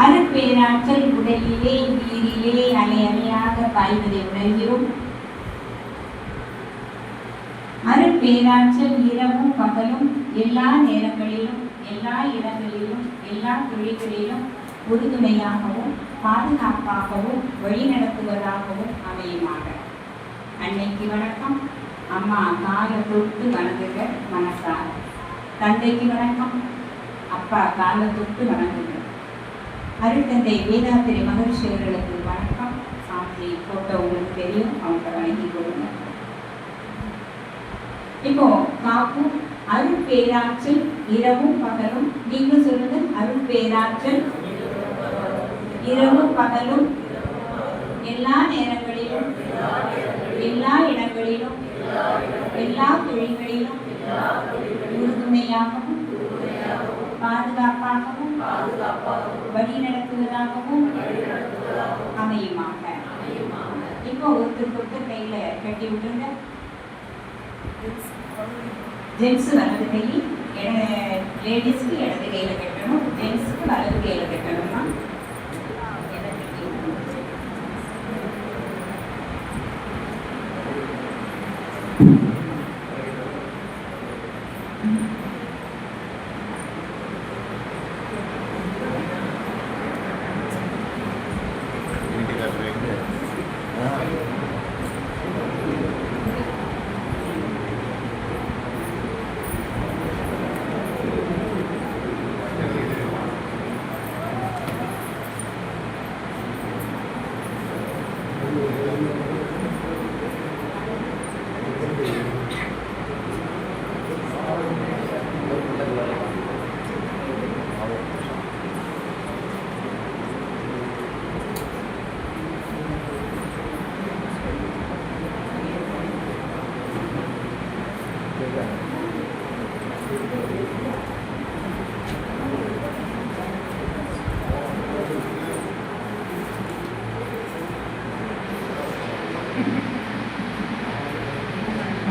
அருட்பேராற்றல் உடலிலே நீரிலே அலை அலையாக பாய்வதை உணர்கிறோம். அருட்பேராற்றல் இரவும் பகலும் எல்லா நேரங்களிலும் எல்லா இடங்களிலும் எல்லா துறைகளிலும் உறுதுணையாகவும் பாதுகாப்பாகவும் வழிநடத்துவதாகவும் அமையுமாக. அன்னைக்கு வணக்கம். அம்மா காலை தொட்டு வணங்குக மனசார. தந்தைக்கு வணக்கம். அப்பா காலை தொட்டு வணங்குக. அருட்தந்தை வேதாத்திரி மகரிஷி அவர்களுக்கு வணக்கம். சாமி போட்டோ உங்களுக்கு தெரியும், அவங்க வணங்கி கொடுங்க. இப்போ காக்கும் அருட்பேராற்றல் இரவும் பகலும். நீங்களும் சொல்லுங்க, அருட்பேராற்றல் இரவும் பகலும் எல்லா நேரங்களிலும் எல்லா இடங்களிலும் எல்லா தொழில்களிலும் உறுதுணையாகவும் பாதுகாப்பாகவும் வழி நடத்துவதாகவும் அமையுமாக. இப்போ ஒருத்தருக்கு கையில கட்டி விட்டுருங்க. ஜென்ஸ் வலது கை, லேடிஸ்க்கு இடது கையில கட்டணும், ஜென்ஸுக்கு வலது கையில கட்டணும்னா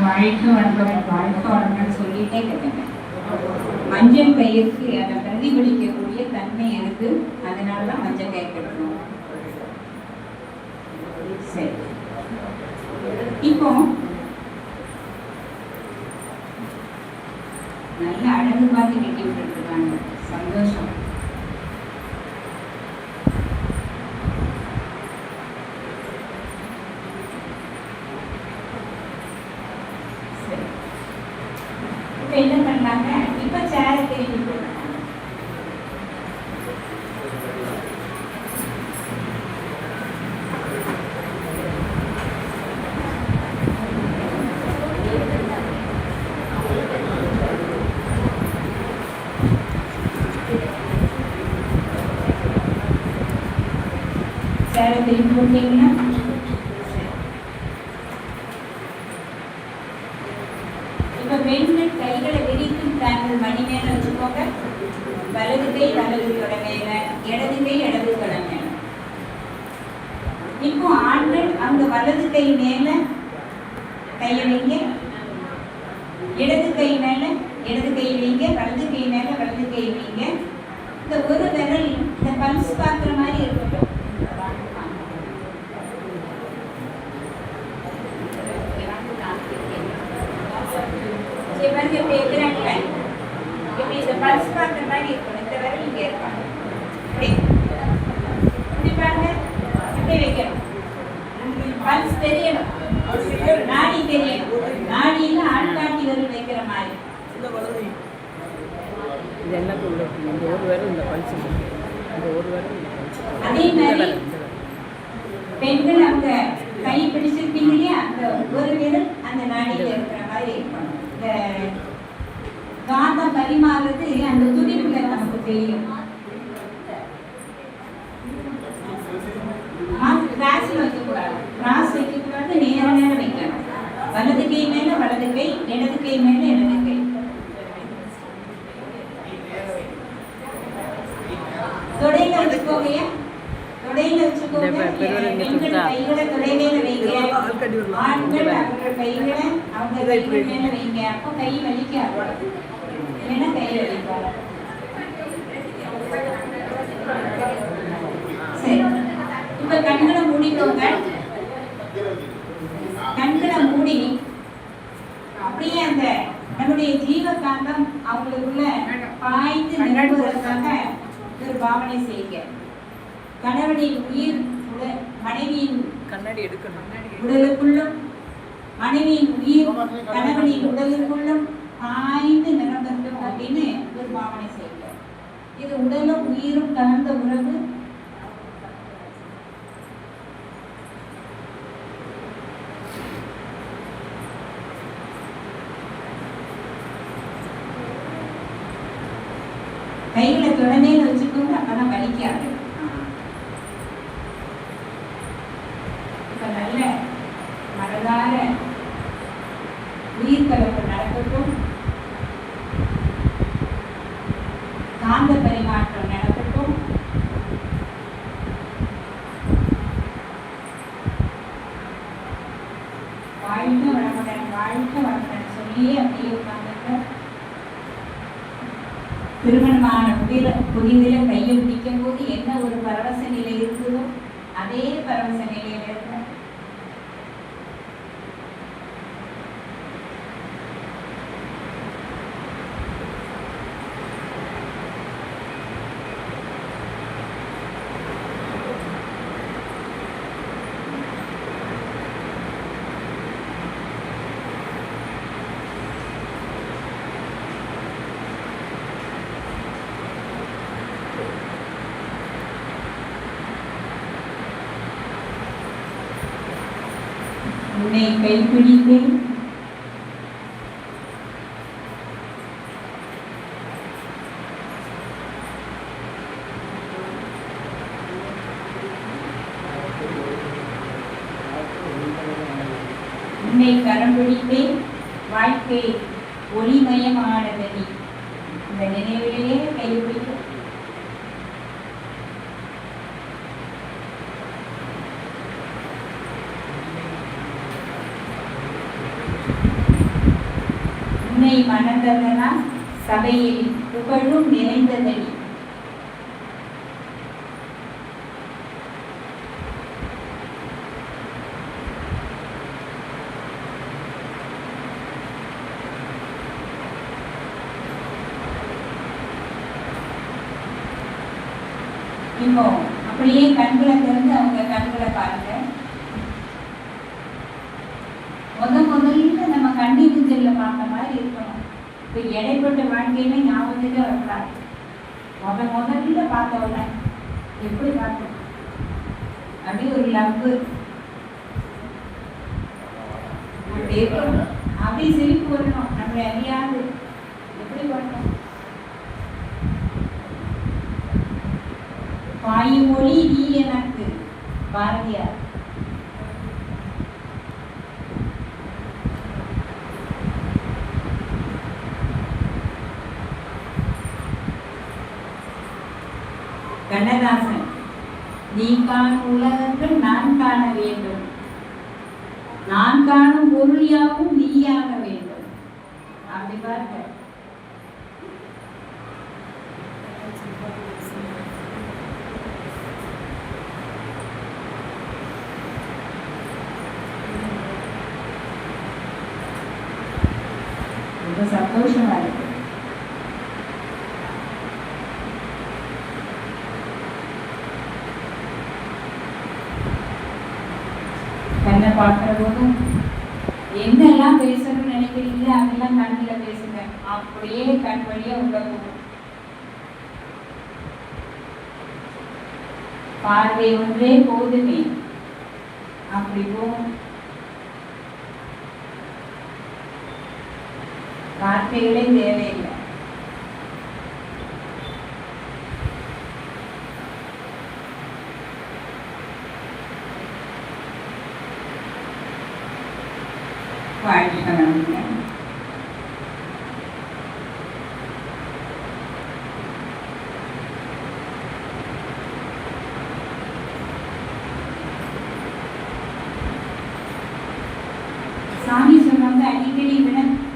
வாழ்க்கை வளர்ந்தவன் வாழ்க்கை வளர்ந்தன்னு சொல்லிட்டே கேட்டேன். மஞ்சள் கயிறுக்கு அதை பிரதிபலிக்கக்கூடிய தன்மை இருக்கு, அதனாலதான் மஞ்சள் கயிறு கட்டணும். சரி, இப்போ நல்ல அழகு பார்த்து கட்டி விட்டுருக்காங்க. சந்தோஷம். என்ன பண்ணாங்க, இப்ப சேர திருப்பி போடுறாங்க. சேர திருப்பி போட்டீங்கன்னா பெண்கள் கைகளை விரித்து தாங்கள் மணி மேல வச்சுக்கோங்க. வலது கை வலது தொட மேல, இடது கை இடது தொட மேல. இப்போ ஆண்கள் அங்க வலது கை மேல கையை வைங்க, இடது கை மேல இடது கை வைங்க, வலது கை மேல வலது கை வைங்க. இந்த ஒரு விரல் இந்த பல்ஸ் பார்க்குற மாதிரி இருக்கட்டும். இப்படி இருக்கிறாங்க, இப்படி இந்த பல்ஸ் பார்க்குற மாதிரி இருக்கணும். இந்த விரல் இங்கே இருப்பாங்க. இப்படி பாருங்க, இப்படி வைக்கணும். பல்ஸ் தெரியணும், நாடி தெரியணும். நாடியில் ஆள்காட்டி விரல் வைக்கிற மாதிரி. அதே மாதிரி பெண்கள் அவங்க கை பிடிச்சிருப்பீங்க இல்லையா, அந்த ஒரு விரல் அந்த நாடியில் இருக்கிற மாதிரி இருக்கணும். இந்த காந்தம் பரிமாறுறது அந்த துடிப்புல நமக்கு தெரியும். கிராஸ் வைக்கக்கூடாது, கிராஸ் வைக்கக்கூடாது, நேர நேரம் வைக்கணும். வலது கை மேல வலது கை, இடது கை மேல இடது கை. தொடையில வச்சுக்கோங்க, தொடையில வச்சுக்கோங்க. பெண்கள் கைகளை தொடையில வைங்க, ஆண்கள் அவங்க கைகளை அவங்க கைகள் மேல வைங்க. அப்போ கை வலிக்காது, இல்லைன்னா கை வலிக்கும். உணர்வதற்காக ஒரு பாவனை செய்யுங்க. கணவனின் உயிர் மனைவியின் கண்ணாடி எடுக்கணும். உடலுக்குள்ளும் மனைவியின் உயிர் கணவனின் உடலுக்குள்ளும் பாய்ந்து நிரம்பட்டும் அப்படின்னு ஒரு பாவனை செய்யுங்க. இது உடலும் உயிரும் கலந்த உறவு. கைகளை தொடனேன்னு வச்சுக்கோங்க, அப்பதான் வலிக்காது. இப்ப நல்ல மனதார உயிர் கலப்பு நடக்கட்டும், காந்த பரிமாற்றம் நடக்கட்டும். வாழ்க்கை வளமுடன் வாழ்க்கை வளமுடன் சொல்லியே அப்படியே உட்கார்ந்து திருமணமான புதிதில கையை பிடிக்கும் போது என்ன ஒரு பரவச நிலை இருக்குதோ அதே பரவச நிலையில இருக்க உன்னை கைப்பிடிப்பேன், உன்னை கரம் பிடிப்பேன், வாழ்க்கை ஒளிமயமானது. இந்த நினைவிலேயே கைப்பிடிக்கும். உன்னை மணந்ததனால் சபையில் புகழும் நிறைந்ததடி. இப்போ அப்படியே கண்களை திறந்து அவங்க கண்களை பாருங்க. முதல்ல நம்ம கண்ணி குஞ்சல்ல பார்த்த மாதிரி இருக்கணும். இப்போ இடைப்பட்ட வாழ்க்கையில ஞாபகத்துக்கு வரக்கூடாது. முதல்ல பார்த்த உடனே எப்படி பார்த்தோம், அப்படி ஒரு லவ் அப்படி இருக்கணும். அப்படி சிரிப்பு வரணும், நம்மளை அறியாது எப்படி பண்ணணும். பாய் மொழி நீ எனக்கு, பாரதியார். கண்ணதாசன், நீ காணும் உலகங்கள் நான் காண வேண்டும், நான் காணும் பொருள் யாவும் நீயாக வேண்டும். அப்படி பாருங்க. ரொம்ப சந்தோஷமா இருக்கு. கண்ணை பார்க்கிற போதும் என்னெல்லாம் பேசணும்னு நினைக்கிறீங்களோ அதெல்லாம் கண்ணில் பேசுங்க. அப்படியே கண் வழியா உள்ள போகும். பார்வை ஒன்றே போதுமே, அப்படி போகும். வார்த்தைகளே தேவையில்லை. வாழ்க்கை சாமி சொன்னவங்க அடிக்கடி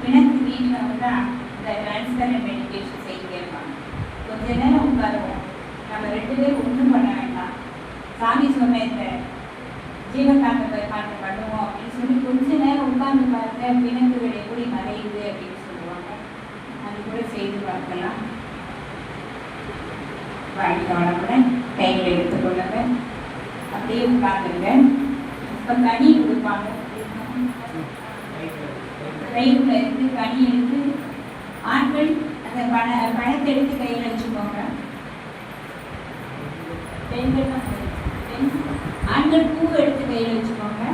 வினத்து வீட்டில் வந்தா இந்த டிரான்ஸ்பரண்ட் மெடிடேஷன் செய்ய கேட்பாங்க. கொஞ்ச நேரம் உட்காருவோம், நம்ம 2 பேரும் ஒன்றும் பண்ண வேண்டாம், சாமி சொன்ன இந்த ஜீவகாந்த பாட்டு பண்ணுவோம் அப்படின்னு சொல்லி கொஞ்ச நேரம் உட்கார்ந்து பாருங்க, வினத்துகள் எப்படி மறையுது அப்படின்னு சொல்லுவாங்க. அது கூட செய்து பார்க்கலாம். வாழ்க்கை வளமுடன். கையில் எடுத்துக்கொள்ளுங்க, அப்படியே உட்காந்துருங்க. இப்போ கனி கொடுப்பாங்க, கைக்குள்ள இருந்து கனி எடுத்து ஆண்கள் அந்த பழத்தை எடுத்து கையில் வச்சுக்கோங்க. பெண்கள் ஆண்கள் பூவை எடுத்து கையில் வச்சுக்கோங்க,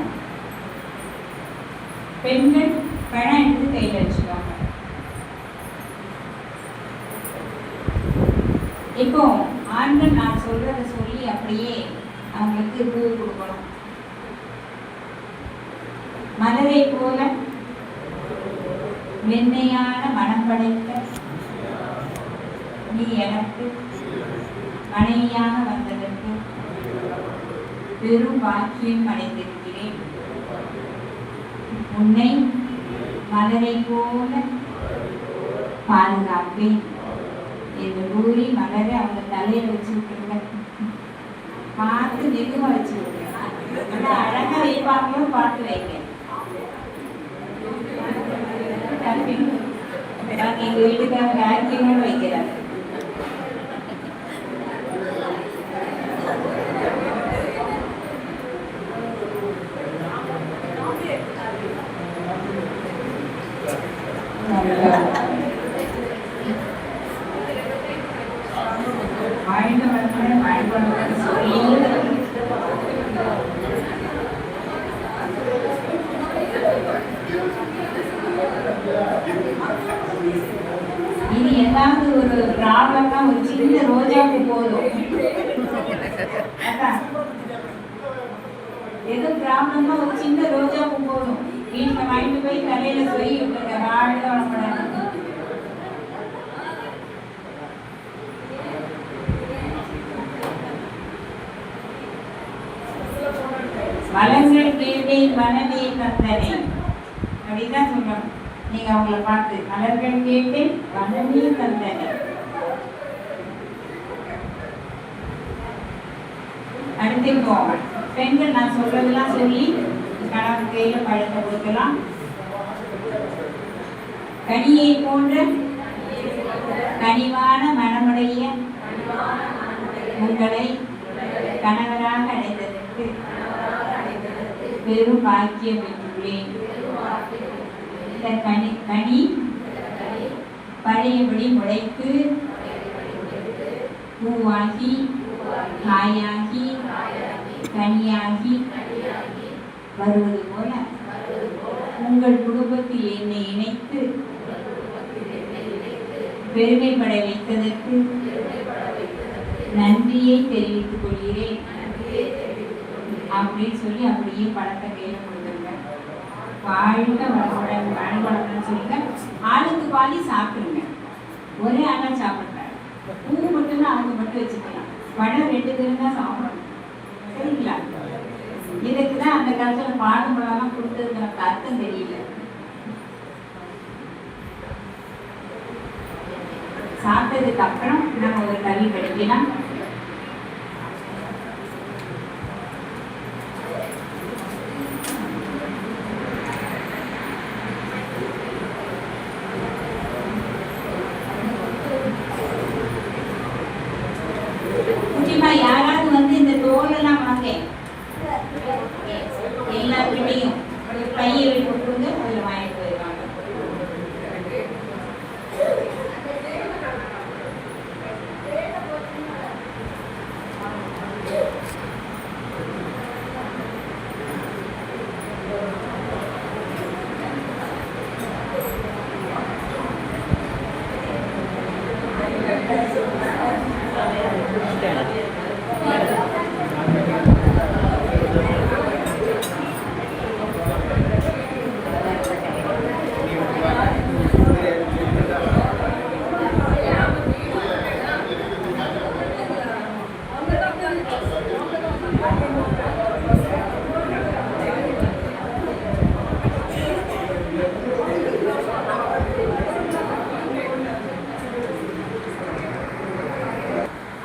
பெண்கள் பழம் எடுத்து கையில் வச்சுக்கோங்க. இப்போ ஆண்கள் நான் சொல்றதை சொல்லி அப்படியே அவங்களுக்கு பூ கொடுக்கணும். மலரை போல மென்மையான மனம் படைத்த நீ எனக்கு மனைவியாக வந்ததற்கு பெரும் பாக்கியம் அடைந்திருக்கிறேன். உன்னை மலரை போல பாதுகாப்பேன் என்று கூறி மலரை அவங்க தலையில வச்சு விட்டுருங்க. பார்த்து நெருங்க வச்சு விட்டுருங்க. அழகா வைப்பாங்களோ பார்த்து வைங்க. எங்க வீட்டுக்காரங்க ஆக்கியங்களோட வைக்கிறாங்க. இது ஏதாவது ஒரு ப்ராப்ளம்னா ஒரு சின்ன ரோஜாவுக்கு போதும். எது ப்ராப்ளம்னா ஒரு சின்ன ரோஜாவுக்கு போதும். வீட்டில் வாங்கிட்டு போய் தலையில சொல்லி விட்டுருக்க வாழ்க்கை வளப்படாது. வளங்கள் கேட்டேன் மனமே தந்தனே அப்படிதான் சொல்லணும். நீங்க அவங்கள பார்த்து மலர்கள் கேட்டேன் மனமே தந்தனே. அடுத்து போங்க. பெண்கள் நான் சொல்றதெல்லாம் சொல்லி கணவன் கையில பழத்தை கொடுக்கலாம். கனியை போன்ற கனிவான மனமுடைய உங்களை கணவராக அடைந்ததற்கு பெரும் பாக்கியம் பெற்றுள்ளேன். இந்த கனி பழையபடி முளைத்து பூவாகி காயாகி கனியாகி வருவது போல உங்கள் குடும்பத்தில் என்னை இணைத்து பெருமைப்பட வைத்ததற்கு நன்றியை தெரிவித்துக் கொள்கிறேன் அப்படின்னு சொல்லி அப்படியே பழத்தை கையில கொடுத்துருங்க. வாழ்க வளமுடன் வாழ்வளம்னு சொல்லுங்க. ஆளுக்கு பாதி சாப்பிடுங்க. ஒரே ஆளா சாப்பிடுறாரு. பூ மட்டும்தான் அவங்க மட்டும் வச்சுக்கலாம். பழம் 2 பேரும் தான் சாப்பிடணும். சரிங்களா? இதுக்குதான் அந்த காலத்துல பாடும் பழம்லாம் கொடுத்ததுக்கு நமக்கு அர்த்தம் தெரியல. சாப்பிட்டதுக்கு அப்புறம் நம்ம ஒரு கல்வி படிக்கலாம். யாராவது வந்து இந்த தோலெல்லாம் வாங்க, எல்லாருக்கிட்டையும் கையை கொடுத்துங்க, அதில் வாங்கிட்டு போயிருவாங்க.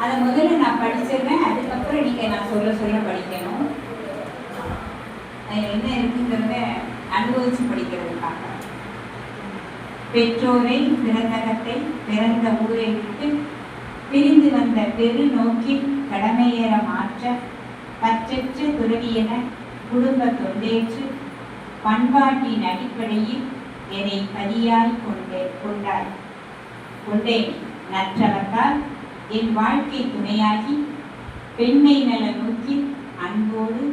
அதை முதல்ல நான் படிச்சிடுறேன். அதுக்கப்புறம் நீங்கள் நான் சொல்ல படிக்கணும். என்ன இருக்குங்கிறத அனுபவிச்சு படிக்கிறதுக்காக. பெற்றோரை, பிறந்தகத்தை, பிறந்த ஊரை விட்டு பிரிந்து வந்த அந்த பெரு நோக்கில் கடமையேற மாற்ற பற்றற்ற துறவியென குடும்ப தொண்டேற்று பண்பாட்டின் அடிப்படையில் என்னை பதியாய் கொண்டேன். நற்றவத்தால் என் வாழ்க்கை துணையாகி பெண்ணை நல நோக்கில் அன்போடு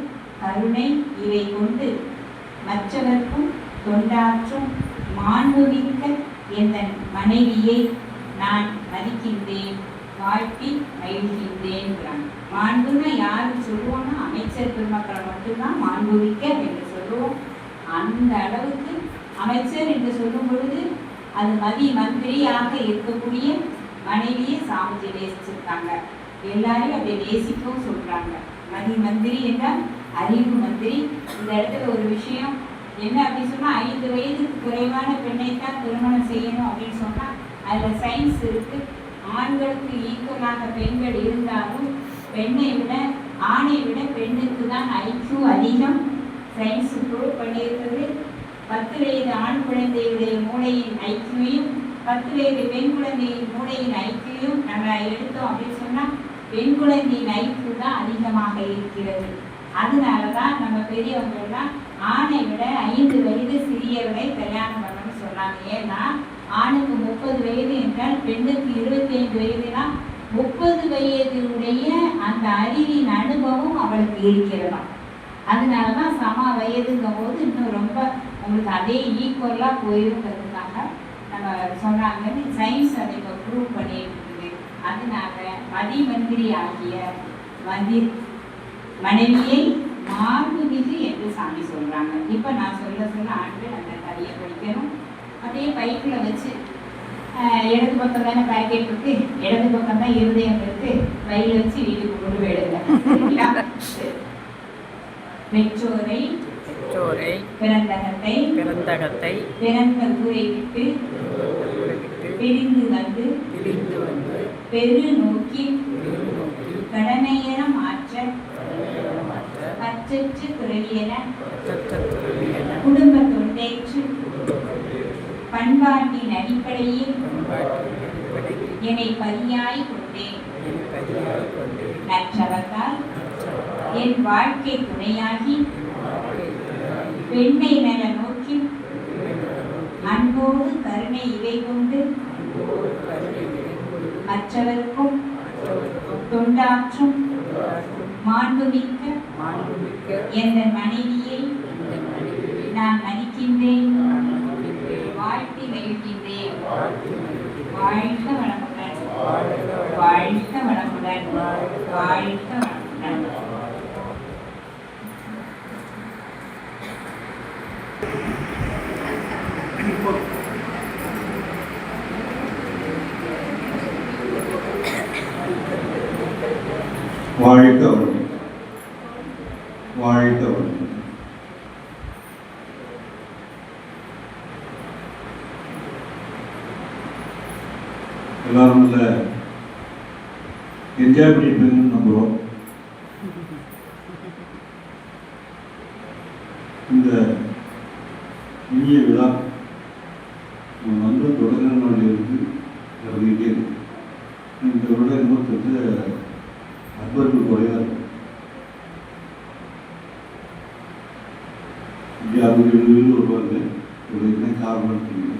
கருணை இவை கொண்டு மற்றவர்க்கும் தொண்டாற்றும் மாண்புமிக்க எந்த மனைவியை நான் மதிக்கின்றேன், வாழ்த்தி மகிழ்கின்றேன். மாண்புன்னா யாரும் சொல்லுவோம்னா அமைச்சர் பெருமக்களை மட்டும்தான் மாண்புமிக்க என்று சொல்லுவோம். அந்த அளவுக்கு அமைச்சர் என்று சொல்லும் பொழுது அது மந்திரியாக இருக்கக்கூடிய மனைவியை சாமிஜி நேசிச்சிருக்காங்க. எல்லாரையும் அப்படி நேசிக்கவும் சொல்றாங்க. மந்திரி என்றால் அறிவு மந்திரி. இந்த இடத்துல ஒரு விஷயம் என்ன அப்படின்னு சொன்னா, 5 வயதுக்கு குறைவான பெண்ணைத்தான் திருமணம் செய்யணும் அப்படின்னு சொன்னா அதுல சயின்ஸ் இருக்கு. ஆண்களுக்கு ஈக்குவலாக பெண்கள் இருந்தாலும் பெண்ணை விட ஆணை விட பெண்ணுக்கு தான் ஐக்கியூ அதிகம். சயின்ஸ் ப்ரூவ் பண்ணியிருக்கிறது. 10 வயது ஆண் குழந்தையுடைய மூளையின் ஐக்கியூவையும் 10 வயது பெண் குழந்தையின் மூளையின் ஐக்கியூவையும் நம்ம எடுத்தோம் அப்படின்னு சொன்னா பெண் குழந்தையின் ஐக்கியூ தான் அதிகமாக இருக்கிறது. அதனாலதான் நம்ம பெரியவங்கள்லாம் ஆணை விட 5 வயது சிறியவரை கல்யாணம் பண்ணணும்னு சொன்னாங்க. ஏன்னா ஆணுக்கு 30 வயது என்றால் பெண்ணுக்கு 25 வயதுனா 30 வயதுடைய அந்த அறிவின் அனுபவம் அவளுக்கு இருக்கிறதாம். அதனாலதான் சம வயதுங்கும் போது இன்னும் ரொம்ப உங்களுக்கு அதே ஈக்குவலா போயிருக்கிறதுக்காக நம்ம சொன்னாங்கன்னு சயின்ஸ் அதை இப்போ ப்ரூவ் பண்ணிட்டு இருக்குது. அதனால மந்திரி ஆகிய மனைவியை மாண்புமிகு என்று சாமி சொல்றாங்க. இப்ப நான் சொல்ல ஆண்கள் அந்த கதையை படிக்கணும். அதே பைக்கில் வச்சு இடது பக்கம் தானே பேக்கெட் இருக்கு, இடது பக்கம் தான் இருதயம் இருக்கு, வயிறு வச்சு வீட்டுக்கு கொண்டு போயிடுங்க. பெற்றோரை பிறந்தகத்தை பிறந்த ஊரை விட்டு பிரிந்து வந்து பெரு நோக்கி கடமையென மாற்ற பற்றற்று துறவியென குடும்ப தொண்டேற்று பண்பாட்டின் அடிப்படையில் என்னை பதியாய் கொண்டேன். நற்றவத்தால் என் வாழ்க்கை துணையாகி பெண்ணை நல நோக்கி அன்போடு கருணை இவை கொண்டு மற்றவர்க்கும் தொண்டாற்றும் மாண்புமிக்க எந்த மனைவியை நான் மதிக்கின்றேன், வாழ்த்தி மகிழ்கின்றேன். வாழ்க வளமுடன், வாழ்க வளமுடன், வாழ்க வளமுடன். வாழ்க வளமுடன், வாழ்க வளமுடன். எல்லாரும் நல்ல என்ஜாய் பண்ணிட்டு நம்புகிறோம். இந்த இனிய விழா நல்ல தொடங்கின நாளிலிருந்து நடந்துகிட்டே இருக்கு. இந்த விழா இன்னும் கொஞ்சம் அன்பர்கள் குறையா இருக்கும். 60-70 வருவாங்க. ஒரு என்ன காரணம் தெரியல.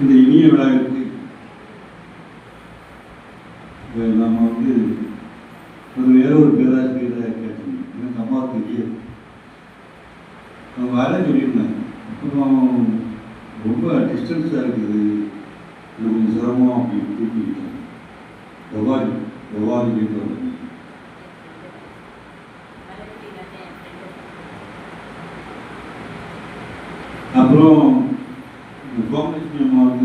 இந்த இனிய விழாவிற்கு நம்ம வேற ஒரு பேராசிரியரை கேட்டோம். எனக்கு அம்மாவுக்கு தெரியும். அவங்க வேலை சொல்லியிருந்தாங்க. அப்புறம் ரொம்ப டிஸ்டன்ஸாக இருக்குது, இது கொஞ்சம் சிரமம் அப்படின்னு தூக்கிட்டாங்க. எவ்வாறு கேட்குறாங்க. அப்புறம் கோமலட்சுமி அம்மா அவங்க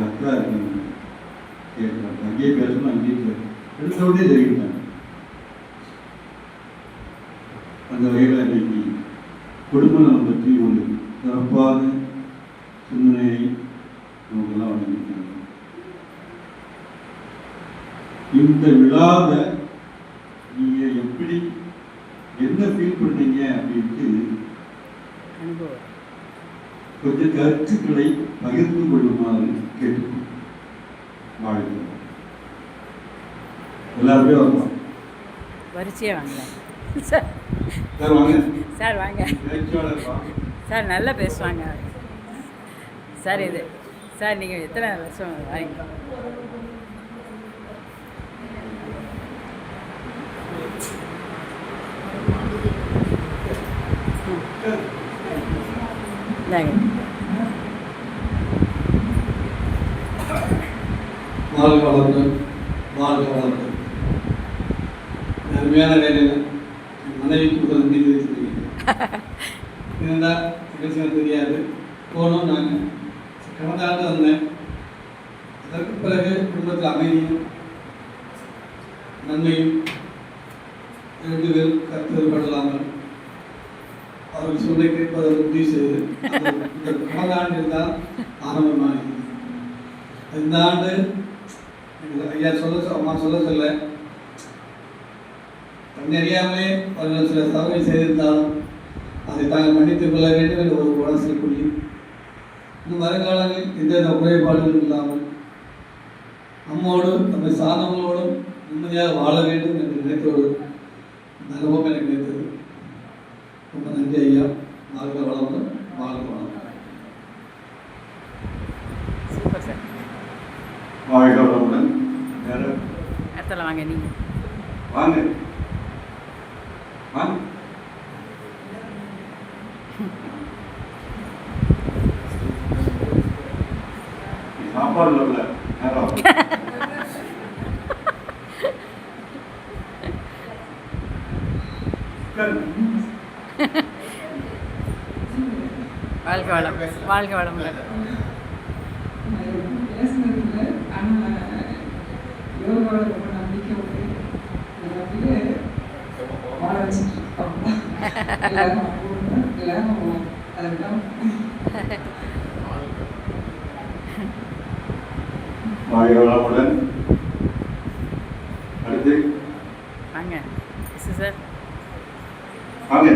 அக்கா இருக்காங்க கேட்குறாங்க. அங்கேயே பேசணும், அங்கேயே எடுத்தோடனே தெரிவித்தாங்க. அந்த வகையில் இன்னைக்கு குடும்ப நலம் பற்றி ஒரு சிறப்பான சிந்தனையை நமக்கெல்லாம் வழங்கியிருக்காங்க. இந்த விழாவை நீங்கள் எப்படி என்ன ஃபீல் பண்ணீங்க அப்படின்ட்டு கொஞ்சம் கருத்துக்களை பகிர்ந்து கொள்ளுமாறு கேட்டுக்கொள்ளும். வாழ்க்கை எல்லாருமே வரலாம். வரிசையாக வாங்க சார். சார் வாங்க. சார் வாங்க சார். நல்லா பேசுவாங்க சார். இது சார் நீங்கள் எத்தனை வருஷம் வாங்க? வாழ்க வளர்ந்தோம், வாழ்க வளர்ந்தோம். அருமையான வேலையில் என் மனைவிக்கு முதல் மீது வச்சுருக்கீங்க. இருந்தால் நிகழ்ச்சியாக தெரியாது. போனோம். நாங்கள் கடந்த ஆண்டு வந்தேன். அதற்கு பிறகு குடும்பத்தில் அமைதியும் நன்மையும் 2 பேர் கருத்து வேறுபடலாமல் அவர்கள் சொல்லை கேட்பதை உறுதி செய்து இந்த கடந்த ஆண்டில் தான் ஆரம்பமானது. இந்த ஆண்டு ஐயா அம்மா சொல்ல தன்னை அறியாமலே அவர்கள் சில தவறை செய்திருந்தாலும் அதை தாங்கள் மன்னித்துக் கொள்ள வேண்டும் என்ற ஒரு மனசில் புரியும். இன்னும் வருங்காலங்களில் எந்தவித குறைபாடுகளும் இல்லாமல் நம்மோடு நம்மை சார்ந்தவங்களோடும் நிம்மதியாக வாழ வேண்டும் என்று நினைத்த ஒரு நலமும் எனக்கு கிடைத்தது. ரொம்ப நன்றி ஐயா. வாழ்க வளமுடன், வாழ்க வளமுடன். Super sir. வாழ்க வளமுடன். வேற இடத்துல வாங்க. நீங்கள் வாங்க வாங்க. சாப்பாடு வரல நேரம். வாழ்க வளம், வாழ்க வளமுடன். பேசுனதில்லை, ஆனால் யோகாவோட ரொம்ப நம்பிக்கை உண்டு. அப்படியே வாழ வச்சுட்டு இருக்கோம். எல்லாரும் அதுதான். வாழ்க வளமுடன். அடுத்து வாங்க சார். வாங்க.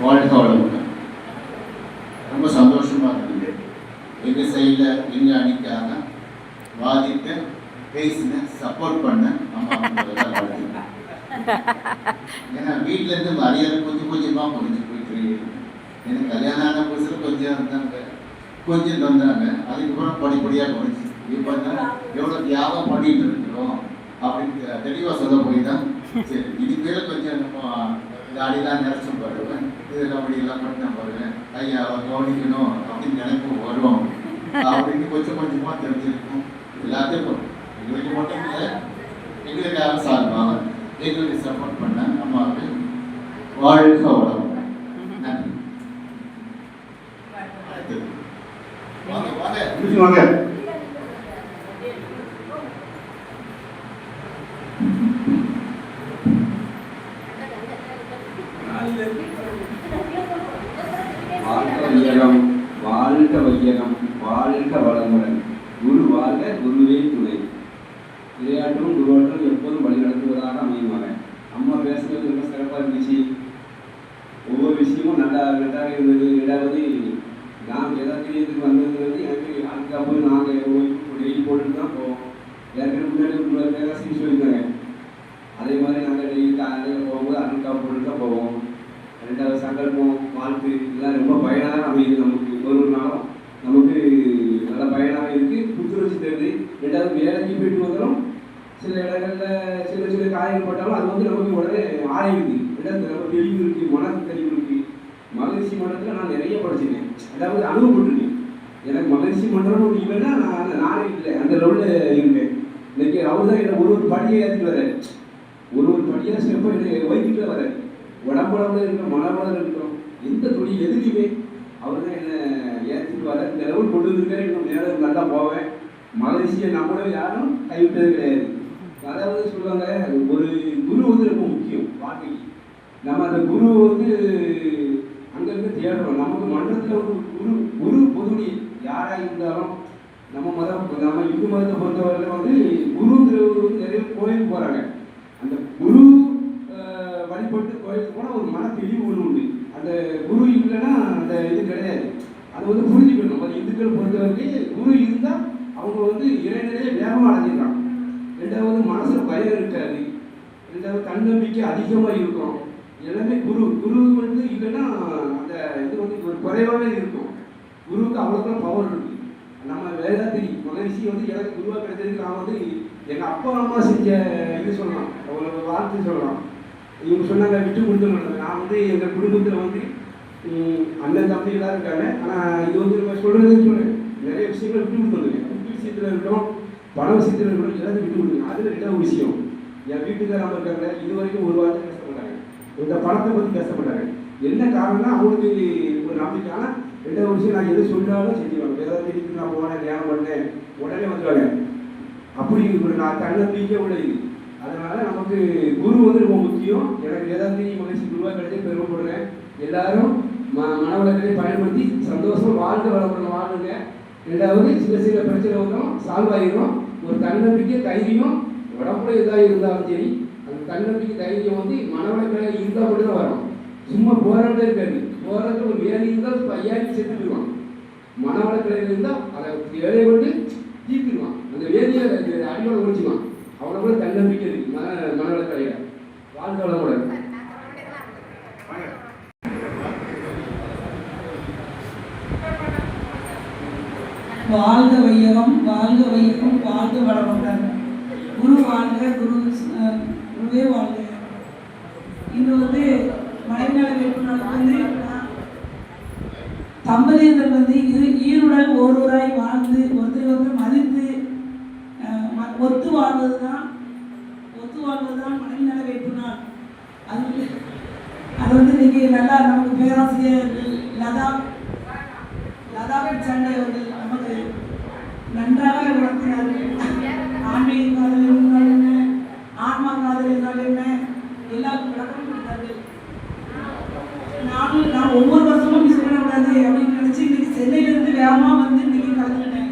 வாழ்க வளமுடன். ரொம்ப சந்தோஷமாக இருக்குது. எங்கள் சைடில் எங்கள் அணிக்காக வாதிக்க பேசின சப்போர்ட் பண்ண அம்மா வாழ்த்துக்கிறேன். ஏன்னா வீட்டிலேருந்து மரியாதை கொஞ்சம் கொஞ்சமாக முடிஞ்சு போயிட்டு எனக்கு கல்யாணம் ஆன புதுசில் கொஞ்சம் இருந்தாங்க, கொஞ்சம் தந்தாங்க. அதுக்கப்புறம் படிப்படியாக முடிஞ்சு இப்போ தான் எவ்வளோ தியாகம் பண்ணிட்டு இருக்கிறோம் அப்படின்னு தெளிவாக சொல்ல போய் தான் சரி இதுக்கு மேலே கொஞ்சம் நம்ம தாடிலாம் நிறச்சும் பாருவேன், இதில் அப்படியெல்லாம் பண்ண பாருவேன், ஐயா கவனிக்கணும் அப்படின்னு நினைப்பு வரும் அப்படின்னு கொஞ்சம் கொஞ்சமாக தெரிஞ்சிருக்கும். எல்லாத்தையும் எங்களுக்கு மட்டும் இல்லை, எங்களுக்காக சார்பாக எங்களுக்கு சப்போர்ட் பண்ண அம்மாவுக்கு வாழ்க வளம். நன்றி. வாங்க வாங்க வாங்க. வாழ்க வையகம், வாழ்க வையகம், வாழ்க வளமுடன். குரு வாழ்க, குருவே துணை. விளையாட்டும் குருவாட்டும் எப்போதும் வழி நடத்துவதாக அமையுமாங்க. அம்மா பேசுறது ரொம்ப சிறப்பாக இருந்துச்சு. ஒவ்வொரு விஷயமும் நன்றாக இருந்தது. 2வது நான் எதாத்திரியத்துக்கு வந்தது எனக்கு அதுக்கப்புறம் நாங்கள் டெய்லி போட்டுட்டு தான் போவோம். ஏற்கனவே முன்னாடி பேராசிரியர் சொல்லியிருந்தாங்க. அதே மாதிரி நாங்கள் டெய்லி காலையில் போகும்போது அருள்கா போட்டு தான் போவோம். 2வது சங்கல்பம், வாழ்த்து இதெல்லாம் ரொம்ப பயனாக அமையுது. நமக்கு ஒரு நாளும் நமக்கு நல்ல பயனாக இருக்குது, புத்துணர்ச்சி தருது. 2வது வேலைக்கு போயிட்டு வந்தாலும் சில இடங்களில் சில சில காயங்கள் பட்டாலும் அது வந்து நமக்கு உடனே ஆராயுது. 2வது நம்ம தெளிவு இருக்குது, மனசு தெளிவு இருக்குது. மகிழ்ச்சி மன்றத்தில் நான் நிறைய படிச்சிருக்கேன், அதாவது அனுபவப்பட்டிருக்கேன். எனக்கு மகிழ்ச்சி மன்றம்னு ஒரு இவன்னா நானே இல்லை, அந்த லெவலில் இருக்கேன். இன்னைக்கு அவர் தான் என்னை ஒரு படியை ஏற்றிட்டு வர்றாரு, ஒரு படியாக ஸ்டெப்பை என்னை வைக்கிட்டு வர்றாரு. உடம்புல இருக்கிறோம், மனவளம் இருக்கிறோம், எந்த தொழில் எதுலையுமே அவர் தான் என்னை ஏற்றிட்டு வர இந்த லெவல் கொண்டு வந்துருக்காரு. இன்னும் நேரம் நல்லா போவேன். மகிழ்ச்சியை நம்மளோட யாரும் கைவிட்டது கிடையாது. அதாவது சொல்லுவாங்க, ஒரு குரு வந்து ரொம்ப முக்கியம் வாழ்க்கைக்கு. நம்ம அந்த குரு வந்து அங்கேருந்து தேடுறோம். நமக்கு மன்றத்தில் ஒரு குரு பொதுடி யாராக இருந்தாலும் நம்ம இந்து மதத்தை பொறுத்தவரையில் வந்து குருங்கிறவர் வந்து நிறைய கோயிலுக்கு போகிறாங்க. அந்த குரு வழிபட்டு கோயிலுக்கு போனால் ஒரு மன தெளிவு ஒன்று உண்டு. அந்த குரு இல்லைன்னா அந்த இது கிடையாது. அதை வந்து புரிஞ்சுக்கணும். நம்ம இந்துக்கள் பொறுத்தவரைக்கும் குரு இருந்தால் அவங்க வந்து இறைநிலையை வேகமாக அடைஞ்சிடலாம். ரெண்டாவது மனசில் பயம் இருக்காது. ரெண்டாவது தன்னம்பிக்கை அதிகமாக இருக்கும். எல்லாமே குரு வந்து இல்லைன்னா அந்த இது வந்து ஒரு குறைவாகவே இருக்கும். குருவுக்கு அவ்வளோதான் பவர் இருக்குது. நம்ம வேதாத்திரி மகரிஷி வந்து எனக்கு குருவாக கிடைச்சதுக்கு நான் வந்து எங்கள் அப்பா அம்மா செஞ்ச இது சொல்லலாம், அவங்களோட வாழ்த்து சொல்லலாம். இவங்க சொன்னாங்க விட்டு கொடுத்துருவாங்க. நான் வந்து எங்கள் குடும்பத்தில் வந்து அண்ணன் தம்பி எல்லாம் இருக்காங்க. ஆனால் இது வந்து நம்ம சொல்கிறதுன்னு சொல்கிறேன், நிறைய விஷயங்கள் விட்டு கொடுத்துருங்க. குட்டி விஷயத்தில் இருக்கட்டும், பண விஷயத்தில் இருக்கட்டும், எல்லாத்தையும் விட்டு கொடுங்க. அதில் ரெண்டாவது விஷயம், என் வீட்டுக்காரங்க இருக்காங்க, இது வரைக்கும் ஒரு வாரத்தை கஷ்டப்பட்டாங்க. இந்த பணத்தை பற்றி கஷ்டப்பட்டாங்க. என்ன காரணம்னா அவங்களுக்கு ஒரு நம்பிக்கை. ஆனால் ரெண்டாவது விஷயம், நான் எது சொன்னாலும் செஞ்சுவாங்க. வேதாத்திரிக்கு நான் போனேன், தியானம் பண்ணேன், உடனே வந்துடுவாங்க. அப்படி ஒரு நான் தன்னம்பிக்கை உள்ளது. அதனால நமக்கு குரு வந்து ரொம்ப முக்கியம். எனக்கு வேதாந்திரி மகிழ்ச்சி குருவாக கிடைச்சி பெருமைப்படுறேன். எல்லாரும் மனவளக்கலை பயன்படுத்தி சந்தோஷம் வாழ்க்கை வளமுடன் வாழுங்க. ரெண்டாவது சில பிரச்சனை வரும், சால்வ் ஆகிடும். ஒரு தன்னம்பிக்கை தைரியம் உடம்புல எதாக இருந்தாலும் சரி, அந்த தன்னம்பிக்கை தைரியம் வந்து மனவளக்கலை இருந்தால் மட்டும் தான் வரும். சும்மா போராட்டம் இருக்காது. போராட்டம் ஒரு வேலை இருந்தால் பையாடி செத்துடுவான். மனவளக்கலையில் இருந்தால் அதை வேலையை கொண்டு தீர்த்துடுவான். அந்த வேலையை அடியோட ஒழிச்சுவான். அவ்வளோ கூட தன்னம்பிக்கை இருக்கு மனவளக்கலையில். வாழ்க்கை வளமுடன். வாழ்க வையகம், வாழ்க வையகம், வாழ்க வளமுடன். குரு வாழ்க, குருவே வாழ்க. இன்று வந்து மலைநல வேட்புநாளுக்கு வந்து தம்பதியர்கள் வந்து ஈருடன் ஒருவராய் வாழ்ந்து ஒருத்தர் மதித்து ஒத்து வாழ்வதுதான் மலைநல வேட்புநாள். அது வந்து இன்னைக்கு நல்லா நமக்கு பேராசிரியர் லதா பிச்சண்டை அவர்கள் நமக்கு நன்றாக உணர்த்தினார்கள். ஆன்மீக காதல் என்றால் என்ன, ஆன்மா காதல் என்றால் என்ன, எல்லாருக்கும் விளக்கம் கொடுத்தார்கள். நான் ஒவ்வொரு வருஷமும் சொல்லக்கூடாது அப்படின்னு நினைச்சு இன்னைக்கு சென்னையிலிருந்து வேகமாக வந்து இன்னைக்கு கலந்துக்கிட்டேன்.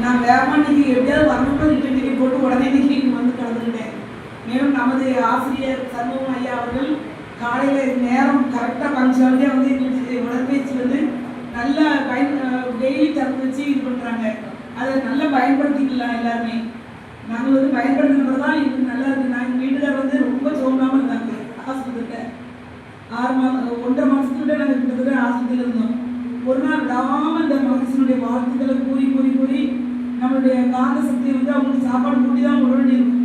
நான் வேகமாக இன்னைக்கு எப்படியாவது வரணும்னு இன்னைக்கு போட்டு உடனே இன்னைக்கு வந்து கலந்துக்கிட்டேன். மேலும் நமது ஆசிரியர் சண்முகம் ஐயா அவர்கள் காலையில் நேரம் கரெக்டாக பங்க்சுவாலிட்டியாக வந்து எங்களுக்கு உடற்பயிற்சி வந்து நல்லா டெய்லி திறந்து வச்சு இது பண்ணுறாங்க. அதை நல்லா பயன்படுத்திக்கலாம் எல்லாருமே. நாங்கள் வந்து பயன்படுத்தினது தான் இது நல்லா இருக்குது. நான் எங்கள் வீட்டுக்கார் வந்து ரொம்ப சோம்பலாமல் இருந்தாங்க. ஆஸ்பத்திரியில் 1.5 மாதத்துக்கிட்ட நாங்கள் கிட்டத்தட்ட ஆஸ்பத்திரியில் இருந்தோம். ஒரு நாள் விடாமல் இந்த மகிழ்ச்சியினுடைய வாழ்த்துக்களை கூறி நம்மளுடைய காந்த சக்தியை வந்து அவங்களுக்கு சாப்பாடு கூட்டி தான் விட வேண்டியிருக்கும்.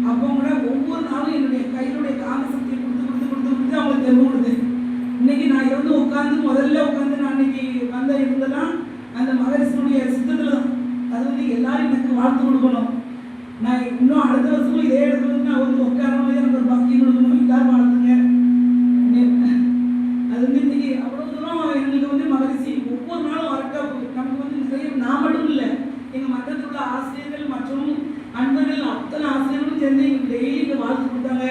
அப்போ கூட ஒவ்வொரு நாளும் என்னுடைய கையினுடைய காந்த சக்தியை கொடுத்து அவங்களுக்கு தெருவு கொடுது. இன்னைக்கு நான் முதல்ல உட்காந்து நான் இன்னைக்கு இருந்தெல்லாம் அந்த மகரிஷனுடைய சித்தத்தில் தான். அது வந்து எல்லாரும் எனக்கு வாழ்த்து கொடுக்கணும். நான் இன்னும் அடுத்த வருஷமும் இதே இடத்துல வந்து நான் வந்து உட்காராம எனக்கு ஒரு பக்தி கொடுக்கணும். எல்லாரும் வாழ்த்துங்க. அது வந்து இன்னைக்கு அவ்வளோ தூரம் எங்களுக்கு வந்து மகரிஷி ஒவ்வொரு நாளும் வரட்டா நமக்கு வந்து நிறைய நான் மட்டும் இல்லை, எங்கள் மட்டத்தில் உள்ள ஆசிரியர்கள் மற்றும் அன்பர்கள் அத்தனை ஆசிரியர்களும் சேர்ந்து எங்களுக்கு டெய்லி இந்த வாழ்த்து கொடுத்தாங்க.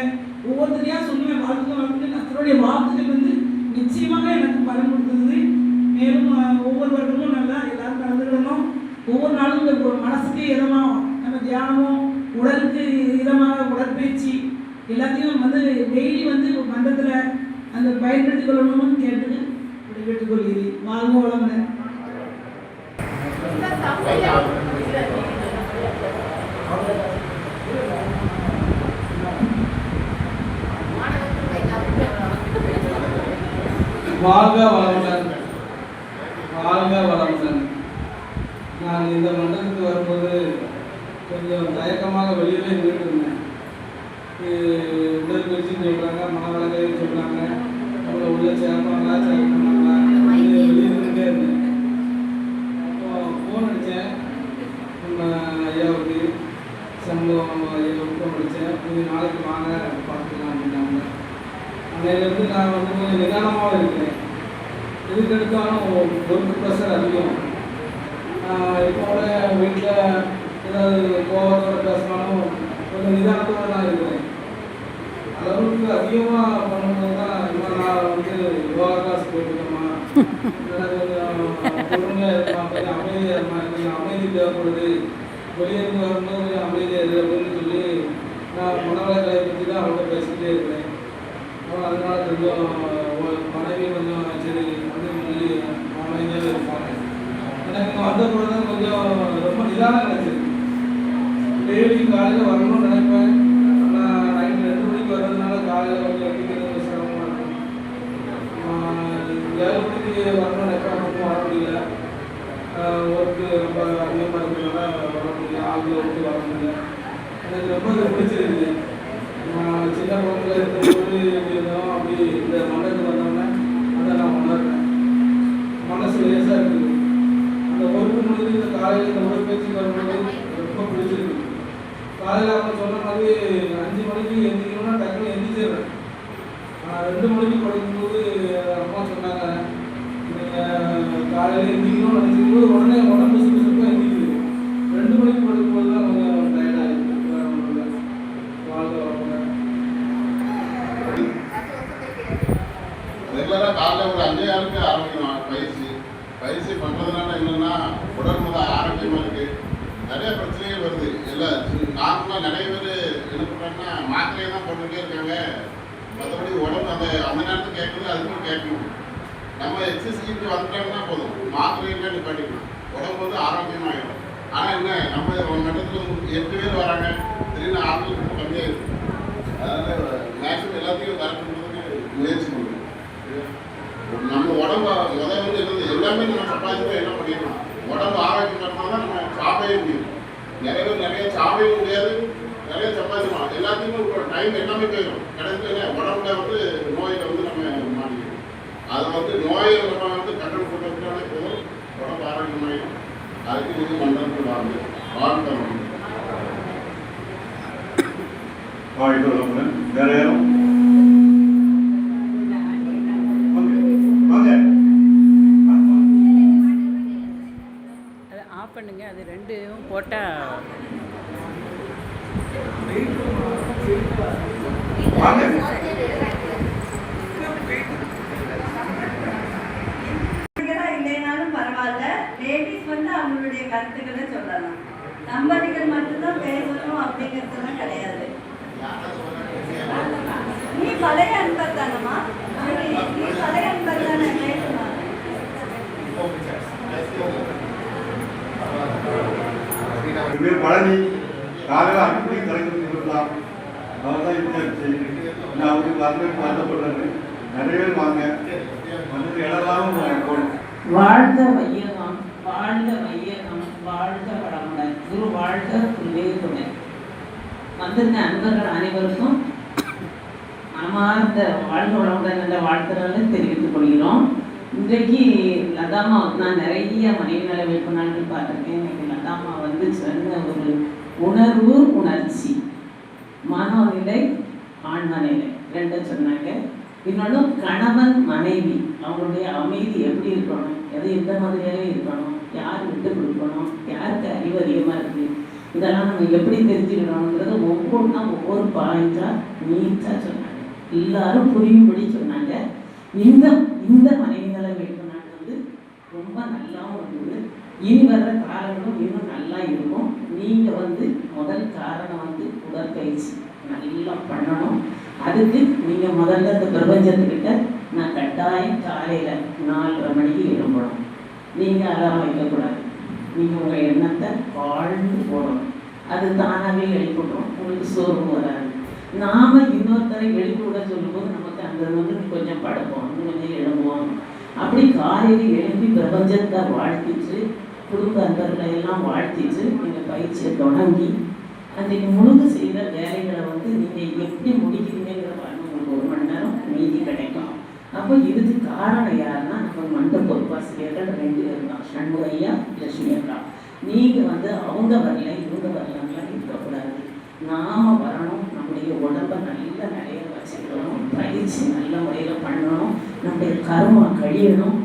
ஒவ்வொருத்தரையா சொல்லுவேன் வாழ்த்துக்கள். அத்தனுடைய வாழ்த்துக்கள் வந்து நிச்சயமாக எனக்கு பலன் கொடுத்தது. மேலும் ஒவ்வொரு வருடமும் நல்லா எல்லாரும் கலந்துக்கிடணும். ஒவ்வொரு நாளும் இந்த மனசுக்கு இதமாக நம்ம தியானமும் உடலுக்கு இதமாக உடற்பயிற்சி எல்லாத்தையும் வந்து டெய்லி வந்து மன்றத்தில் அந்த பயன்படுத்திக் கொள்ளணும்னு கேட்டுட்டு கேட்டுக்கொள்கிறேன். வாழ்க வளமுடன். வாழ்க வளமுடன், வாழ்க வளமுடன். நான் இந்த மண்டலத்துக்கு வரும்போது கொஞ்சம் தயக்கமாக வெளியிலே நின்றுட்டு இருந்தேன். உடற்பயிற்சி சொல்கிறாங்க, மனவளக்கலைன்னு சொல்கிறாங்க, அவங்கள உள்ள சேர்ப்பாங்களா வெளியே இருந்துகிட்டே இருந்தேன். அப்போ ஃபோன் அடித்தேன் ஐயாவுக்கு, சம்பவம் ஐயாவுக்கு ஃபோன் அடித்தேன். கொஞ்சம் நாளைக்கு வாங்க பார்த்துக்கலாம் அப்படின்னாங்க. அன்னையிலேருந்து நான் வந்து கொஞ்சம் நிதானமாக இருக்கிறேன். எதுக்கு எடுத்தாலும் ஒர்க்கு ப்ரெஷர் அதிகம். இப்போ கூட வீட்டில் ஏதாவது கோவத்தோடு பேசினாலும் கொஞ்சம் நிதானத்தோடு தான் இருக்கிறேன். அளவுக்கு அதிகமாக பண்ணும்போது தான் இப்போ நான் வந்து யோகா கிளாஸ் போட்டுக்கோமா, கொஞ்சம் பொறுமையாக இருக்கலாம், கொஞ்சம் அமைதியாக இருக்கலாம், கொஞ்சம் அமைதி தேவைப்படுது, வெளியிருந்து வரும்போது கொஞ்சம் அமைதியாக இரு அப்படின்னு சொல்லி நான் மனவளக்கலை பற்றி தான் அவங்கள்ட்ட பேசிக்கிட்டே இருக்கிறேன். அதனால கொஞ்சம் மனைவி கொஞ்சம் சரி அப்படின்னு சொல்லி அமைதியாக இருப்பாங்க. எனக்கு இங்கே வந்த பிறகு தான் கொஞ்சம் ரொம்ப நிதானம் கிடைச்சிருக்கு. டெய்லி காலையில் வரணும்னு நினைப்பேன், ஆனால் நைட்டு 2 மணிக்கு வர்றதுனால காலையில் கொஞ்சம் எட்டிக்கிறது சிரமமாக இருக்கும். 7 மணிக்கு வரணும்னு நினைப்பேன், மட்டும் வர முடியல. ஒர்க்கு ரொம்ப அதிகமாக இருக்கிறதுனால வர முடியல, ஆளுகளை விட்டு வர முடியல. எனக்கு ரொம்ப இது பிடிச்சிருக்குது. சின்ன குழந்தைல இருக்கும்போது எப்படி இருந்தோம் அப்படி இந்த மண்டலத்துக்கு வந்தோன்னே அதை நான் உணர்றேன். மனசு லேசாக இருக்குது. அந்த ஒர்க்கு முடிஞ்சு இந்த காலையில் இந்த உடற்பயிற்சி வரும்போது ரொம்ப பிடிச்சிருக்கு. காலையில் அவங்க சொன்ன மாதிரி 5 மணிக்கு எந்திரிக்கணும்னா டக்குனு எந்திரிச்சிடுறேன். 2 மணிக்கு படுக்கும்போது அம்மா சொன்னாங்க, நீங்கள் காலையில் எந்திரிக்கணும்னு நினச்சிக்கும்போது உடனே உடம்பு சுறுசுறுப்பாக எந்திரிக்குது. 2 மணிக்கு படுக்கும்போது தான் கொஞ்சம் டயர்டாக இருக்குது. ரெகுலராக காலையில் ஒரு 5 ஆரம்பிக்கணும் பயிற்சி பண்ணுறதுனால என்னென்னா உடல் முதல் ஆரோக்கியமாக இருக்குது. நிறைய பிரச்சனைகள் வருது. எல்லாம் நார்மலாக நிறைய பேர் என்ன பண்ணுறாங்கன்னா மாத்திரையை தான் போட்டுக்கிட்டே இருக்காங்க. மற்றபடி உடம்பு அந்த நேரத்துக்கு கேட்குறது அதுக்கும் கேட்கணும். நம்ம எக்ஸசைஸ்க்கு வந்துட்டோம்னா போதும், மாத்திரையில நிப்பாட்டிக்கணும், உடம்பு வந்து ஆரோக்கியமாகிடும். ஆனால் என்ன நம்ம மட்டத்தில் 8 பேர் வராங்க, திடீர்னு ஆட்கள் ரொம்ப கம்மியாக இருக்குது. அதனால் மேக்ஸிமம் எல்லாத்தையும் வரணுன்றதுக்கு முயற்சி பண்ணுவோம். நம்ம உடம்பு வந்து என்னது எல்லாமே நம்ம சம்பாதிக்க என்ன பண்ணிடலாம். உடம்பு ஆரோக்கியம் பண்ணால் தான் நம்ம சாப்பிடவே முடியும். நிறைய பேர் நிறைய சாப்பிடவே முடியாது, நிறைய சம்பாதிக்கலாம், எல்லாத்தையுமே டைம் எல்லாமே போயிடும். கடைசியில் உடம்புல வந்து நோயில் வந்து நம்ம மாட்டிக்கணும். அதை வந்து நோயை நம்ம வந்து கண்ட்ரோல் பண்ணுறதுனாலே போதும், உடம்பு ஆரோக்கியமாகிடும். அதுக்கு நீங்கள் மண்டலத்தில் வாழ்க்கை வேற யாரும் அதை ஆஃப் பண்ணுங்க. அது 2ம் போட்டால் இல்லைனாலும் பரவாயில்ல, லேடிஸ் வந்து அவங்களுடைய கருத்துக்களை சொல்லலாம். தம்பதிகள் மட்டும்தான் பேசணும் அப்படிங்கிறதுலாம் கிடையாது. நீ பழைய அன்பர் தானம்மா, நீ பழைய அன்பர் தானே, பேசலாம். பழனி காலையில் 5 மணிக்கு திறக்கிறது இருக்கலாம். அவர் தான் இருந்துச்சு. நான் அவருக்கு வருத்தப்படுறாரு. நிறைய பேர் வாங்க வந்து இடம்லாம் போகணும். வாழ்க வையகம், வாழ்க வையகம், வாழ்க வளமுடன். குரு வாழ்க, குருவே துணை. வந்திருந்த அன்பர்கள் அனைவருக்கும் மனமார்ந்த வாழ்க வளமுடன் என்ற வாழ்த்துக்களை தெரிவித்துக் கொள்கிறோம். இன்றைக்கு லதாமா நான் நிறைய மனைவி நல வேட்புநாட்கள் பார்த்துருக்கேன். இன்னைக்கு லதாமா வந்து சொன்ன ஒரு உணர்வு, உணர்ச்சி, மனோநிலை, ஆன்மநிலை 2 சொன்னாங்க. இன்னொன்று கணவன் மனைவி அவங்களுடைய அமைதி எப்படி இருக்கணும், எது எந்த மாதிரியாக இருக்கணும், யார் விட்டு கொடுக்கணும், யாருக்கு அறிவு அதிகமாக இருக்குது, இதெல்லாம் நம்ம எப்படி தெரிஞ்சுக்கணுங்கிறத ஒவ்வொன்றா ஒவ்வொரு பாயிண்டாக நீட்டாக சொன்னாங்க. எல்லாரும் புரியும்படி சொன்னாங்க. இந்த மனைவிகளை வேட்புநாள் வந்து ரொம்ப நல்லாவும் இருந்தது. இனி வர்ற காரணங்களும் இன்னும் நல்லா இருக்கும். நீங்கள் வந்து முதல் காரணம் வந்து உடற்பயிற்சி நல்லா பண்ணணும். அதுக்கு நீங்கள் முதல்ல இந்த பிரபஞ்சத்துக்கிட்ட நான் கட்டாயம் காலையில் 4:30 மணிக்கு எழும்பணும். நீங்கள் அலாரம் வைக்கக்கூடாது. நீங்கள் உங்கள் எண்ணத்தை வாழ்ந்து போடணும். அது தானாகவே எழுப்பிவிடும், உங்களுக்கு சோர்வு வராது. நாம் இன்னொருத்தரை எழுப்பி விட சொல்லும்போது நமக்கு அந்த வந்து கொஞ்சம் படுப்போம், கொஞ்சம் எழும்புவோம். அப்படி காலையில் எழுப்பி பிரபஞ்சத்தை வாழ்த்திச்சு, குடும்ப அன்பர்களை எல்லாம் வாழ்த்திச்சு நீங்கள் பயிற்சியை தொடங்கி அன்றைக்கு முழுது செய்த வேலைகளை வந்து நீங்கள் எப்படி முடிக்கிறீங்கிற பாருங்க. உங்களுக்கு 1 மணி நேரம் மீதி கிடைக்கும். அப்போ இதுக்கு காரணம் யாருன்னா நம்ம மண்ட பொறுப்பாசிரியர்கள் 2 பேர் தான், சண்முக ஐயா, லட்சுமி அக்கா. நீங்கள் வந்து அவங்க வரல இவங்க வரலாம்லாம் இருக்கக்கூடாது. நாம் வரணும், நம்முடைய உடம்பை நல்ல நிறைய வச்சுக்கணும், பயிற்சி நல்ல முறையில் பண்ணணும், நம்முடைய கர்மம் கழியணும்.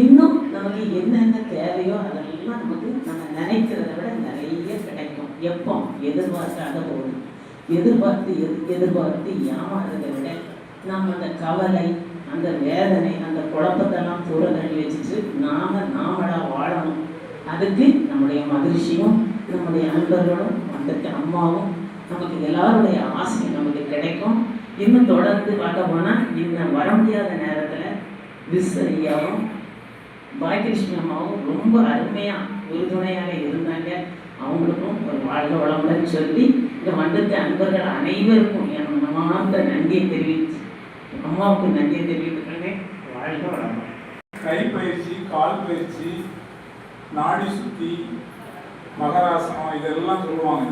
இன்னும் நமக்கு என்னென்ன தேவையோ அதெல்லாம் நமக்கு நம்ம நினைக்கிறத விட நிறைய கிடைக்கும். எப்போ எதிர்பார்க்காத போது எதிர்பார்த்து ஏமாறுறதை விட நம்ம அந்த கவலை, அந்த வேதனை, அந்த குழப்பத்தெல்லாம் தூர தள்ளி வச்சுட்டு நாமளா வாழணும். அதுக்கு நம்முடைய மகிழ்ச்சியும் நம்முடைய நண்பர்களும் வந்துட்டு அம்மாவும் நமக்கு எல்லாருடைய ஆசையும் நமக்கு கிடைக்கும். இன்னும் தொடர்ந்து பார்க்க போனால் இன்னும் வர முடியாத நேரத்தில் விஸ் ஐயாவும் பாக்கியலட்சுமி அம்மாவும் ரொம்ப அருமையாக உறுதுணையாக இருந்தாங்க. அவங்களுக்கும் ஒரு வாழ்க வளமுடன் சொல்லி இந்த வந்துட்டு அன்பர்கள் அனைவருக்கும் என் மனமார்ந்த நன்றியை தெரிவித்து அம்மாவுக்கு நன்றியை தெரிவித்துக்கிறேன். வாழ்க வளமுடன். கை பயிற்சி, கால் பயிற்சி, நாடி சுத்தி, மகராசனம் இதெல்லாம் சொல்லுவாங்க.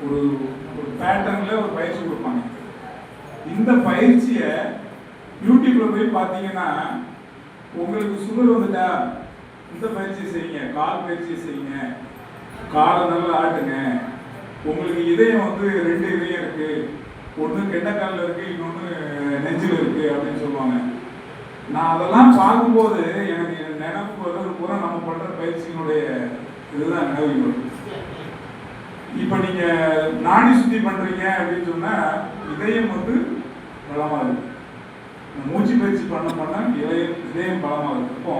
ஒரு பேட்டர்னில் ஒரு பயிற்சி கொடுப்பாங்க. இந்த பயிற்சியை யூடியூப்பில் போய் பார்த்தீங்கன்னா உங்களுக்கு சுகர் வந்துட்டா இந்த பயிற்சியை செய்யுங்க, கால் பயிற்சியை செய்யுங்க, காலை நல்லா ஆட்டுங்க. உங்களுக்கு இதயம் வந்து 2 இதயம் இருக்குது, ஒன்று கெண்டக்காலில் இருக்குது, இன்னொன்று நெஞ்சில் இருக்குது அப்படின்னு சொல்லுவாங்க. நான் அதெல்லாம் பார்க்கும்போது எனக்கு நினைப்பு வர்றது பூரா நம்ம பண்ணுற பயிற்சியினுடைய இதுதான் நினைவு வரும். இப்போ நீங்கள் நாடி சுத்தி பண்ணுறீங்க அப்படின்னு சொன்னால் இதயம் வந்து பலமாக இருக்குது. மூச்சு பயிற்சி பண்ண இதயம் பலமாக இருக்குது. அப்போ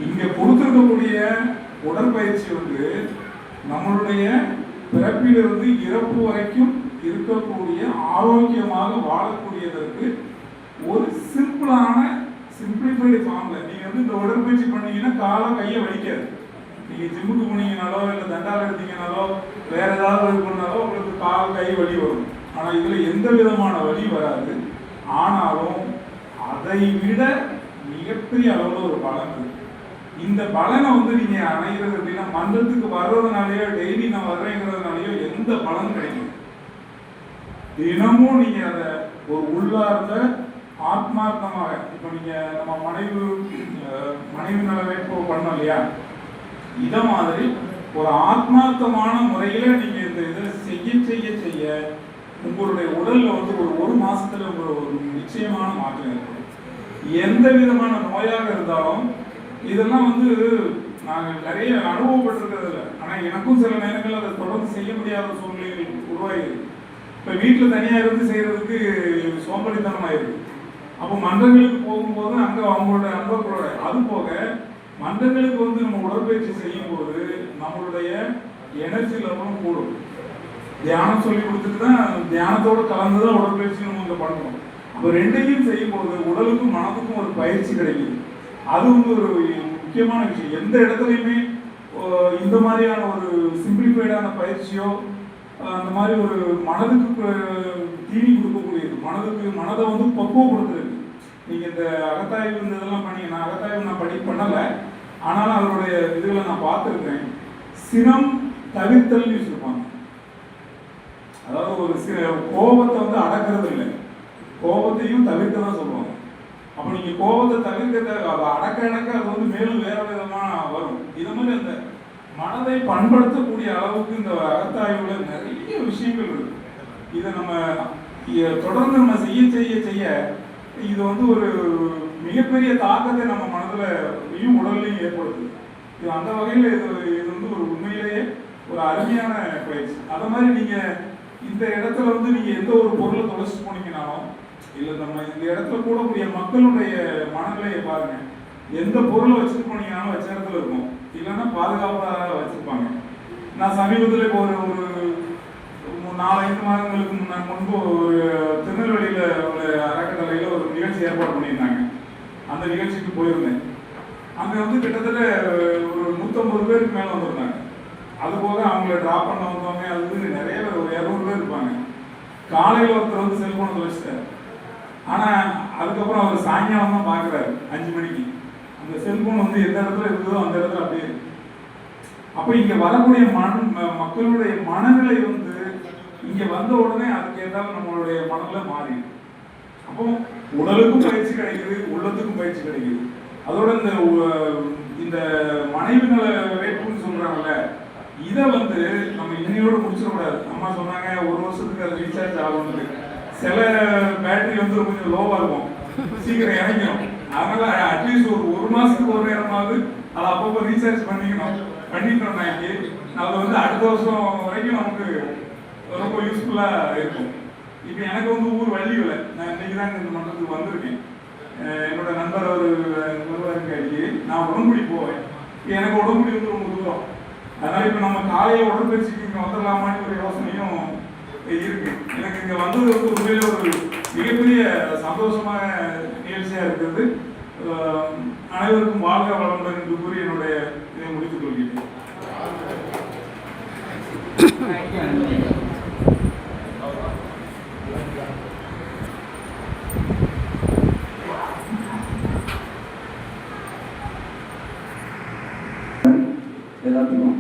இங்கே கொடுத்துருக்கக்கூடிய உடற்பயிற்சி வந்து நம்மளுடைய பிறப்பிலிருந்து இறப்பு வரைக்கும் இருக்கக்கூடிய ஆரோக்கியமாக வாழக்கூடியதற்கு ஒரு சிம்பிளிஃபைடு ஃபார்ம்ல நீங்கள் வந்து இந்த உடற்பயிற்சி பண்ணீங்கன்னா காலை கையை வலிக்காது. நீங்கள் ஜிம்முக்கு போனீங்கனாலோ இல்லை தண்டால் எடுத்தீங்கனாலோ வேற ஏதாவது பண்ணாலோ உங்களுக்கு கால் கை வலி வரும். ஆனால் இதில் எந்த விதமான வலி வராது. ஆனாலும் அதை விட மிகப்பெரிய அளவில் ஒரு பலன் இருக்கு. இந்த பலனை வந்து நீங்கள் அடைகிறது அப்படின்னா மன்றத்துக்கு வர்றதுனாலையோ டெய்லி நான் வர்றேங்கிறதுனாலையோ எந்த பலன் கிடைக்கும். தினமும் நீங்கள் அதை ஒரு உள்ளார்ந்த ஆத்மார்த்தமாக இப்போ நீங்கள் நம்ம மனைவி நல வேட்பு பண்ணோம் இல்லையா, இதை மாதிரி ஒரு ஆத்மார்த்தமான முறையில் நீங்கள் இந்த இதை செய்ய உங்களுடைய உடலில் வந்து ஒரு மாசத்துல ஒரு நிச்சயமான மாற்றம் ஏற்படும். எந்த விதமான நோயாக இருந்தாலும் இதெல்லாம் வந்து நாங்கள் நிறைய அனுபவப்பட்டிருக்கிறது இல்லை. ஆனால் எனக்கும் சில நேரங்களில் அதை தொடர்ந்து செய்ய முடியாத சூழ்நிலைகள் உருவாகிருக்கு. இப்போ வீட்டில் தனியாக இருந்து செய்கிறதுக்கு சோம்பலித்தனமாயிருக்கு. அப்போ மன்றங்களுக்கு போகும்போது அங்கே அவங்களோட நண்பர்களோட அது போக மன்றங்களுக்கு வந்து நம்ம உடற்பயிற்சி செய்யும் போது நம்மளுடைய எனர்ஜி லெவலும் கூடும். தியானம் சொல்லி கொடுத்துட்டு தான் தியானத்தோடு கலந்து தான் உடற்பயிற்சி நம்ம இங்கே பண்ணணும். அப்போ ரெண்டையும் செய்யும்போது உடலுக்கும் மனதுக்கும் ஒரு பயிற்சி கிடைக்குது. அது வந்து ஒரு முக்கியமான விஷயம். எந்த இடத்துலையுமே இந்த மாதிரியான ஒரு சிம்பிளிஃபைடான பயிற்சியோ அந்த மாதிரி ஒரு மனதுக்கு தீனி கொடுக்கக்கூடியது, மனதை வந்து பக்குவப்படுத்துறது. நீங்கள் இந்த அகத்தாய்வு இந்த இதெல்லாம் பண்ணி நான் அகத்தாய்வு நான் பண்ணலை, ஆனாலும் அதனுடைய இதுகளை நான் பார்த்துருக்கேன். சினம் தவிர்த்தல் வச்சுருப்பாங்க. அதாவது ஒரு கோபத்தை வந்து அடக்கிறது இல்லை, கோபத்தையும் தவிர்க்க தான் சொல்லுவாங்க. அப்போ நீங்கள் கோபத்தை தவிர்க்க அடக்க அது வந்து மேலும் வேற விதமாக வரும். இது மாதிரி அந்த மனதை பண்படுத்தக்கூடிய அளவுக்கு இந்த அகத்தாய்வுல நிறைய விஷயங்கள் இருக்கு. இதை நம்ம தொடர்ந்து நம்ம செய்ய இது வந்து ஒரு மிகப்பெரிய தாக்கத்தை நம்ம மனதிலையும் உடல்லையும் ஏற்படுத்துது. இது அந்த வகையில் இது வந்து ஒரு உண்மையிலேயே ஒரு அருமையான பயிற்சி. அதை மாதிரி நீங்கள் இந்த இடத்துல வந்து நீங்கள் எந்த ஒரு பொருளை தொலைச்சிட்டு போனீங்கன்னாலும் இல்லை நம்ம இந்த இடத்துல கூடக்கூடிய மக்களுடைய மனநிலையை பாருங்க. எந்த பொருளை வச்சுட்டு போனீங்கன்னாலும் வச்ச இடத்துல இருக்கும், இல்லைன்னா பாதுகாப்பாக வச்சுருப்பாங்க. நான் சமீபத்தில் இப்போ ஒரு 4-5 மாதங்களுக்கு முன்பு ஒரு திருநெல்வேலியில் ஒரு அறக்கட்டளையில் ஒரு நிகழ்ச்சி ஏற்பாடு பண்ணியிருந்தாங்க. அந்த நிகழ்ச்சிக்கு போயிருந்தேன். அங்கே வந்து கிட்டத்தட்ட ஒரு 150 பேருக்கு மேலே வந்திருந்தாங்க. அதுபோக அவங்கள ட்ராப் பண்ண வந்தவங்க அது வந்து நிறைய பேர், ஒரு 200 பேர் இருப்பாங்க. காலையில் ஒருத்தர் வந்து செல்ஃபோனை தொலைச்சிட்டார். ஆனால் அதுக்கப்புறம் அவர் சாயங்காலம் தான் பார்க்குறாரு 5 மணிக்கு. அந்த செல்ஃபோன் வந்து எந்த இடத்துல இருக்குதோ அந்த இடத்துல அப்படியே இருக்கு. அப்போ இங்கே வரக்கூடிய மக்களுடைய மனநிலை வந்து இங்கே வந்த உடனே அதுக்கு ஏதாவது நம்மளுடைய மனநிலை மாறிடும். அப்போ உடலுக்கும் பயிற்சி கிடைக்குது, உள்ளத்துக்கும் பயிற்சி கிடைக்குது. அதோட இந்த மனைவி நல வேட்புன்னு சொல்கிறாங்கல்ல, இதை வந்து நம்ம இன்னையோடு முடிச்சிடக்கூடாது. அம்மா சொன்னாங்க 1 வருஷத்துக்கு அது ரீசார்ஜ் ஆகும்னு. சில பேட்டரி வந்து கொஞ்சம் லோவாக இருக்கும், சீக்கிரம் இறங்கிடும். அதனால அட்லீஸ்ட் ஒரு மாதத்துக்கு ஒரு நேரமாவது அதை அப்பப்போ ரீசார்ஜ் பண்ணிட்டோம்னாக்கி அது வந்து அடுத்த வருஷம் வரைக்கும் நமக்கு ரொம்ப யூஸ்ஃபுல்லாக இருக்கும். இப்போ எனக்கு வந்து ஊர் வள்ளிவிலை, நான் இன்னைக்கு தான் இந்த மண்டலத்துக்கு வந்திருக்கேன். என்னோட நண்பர் ஒருவருக்கு அடிக்கடி நான் உடம்புடி போவேன். எனக்கு உடம்புடி வந்து ரொம்ப தூரம், அதனால இப்போ நம்ம காலையில் உடற்பயிற்சிக்கு இங்கே வந்துடலாமான்னு ஒரு யோசனையும் இருக்கு. எனக்கு இங்கே வந்தது வந்து உண்மையில ஒரு மிகப்பெரிய சந்தோஷமான நிகழ்ச்சியாக இருக்கிறது. அனைவருக்கும் வாழ்க வளமுடன் என்று கூறி என்னுடைய இதை முடித்துக் கொள்கிறேன். எல்லாத்துக்கும்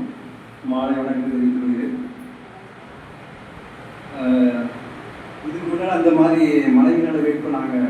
மாலை வணக்கம் தெரிவித்துக் கொள்கிறேன். இதுக்கு முன்னால் அந்த மாதிரி மனைவி நல வேட்பு நாங்கள்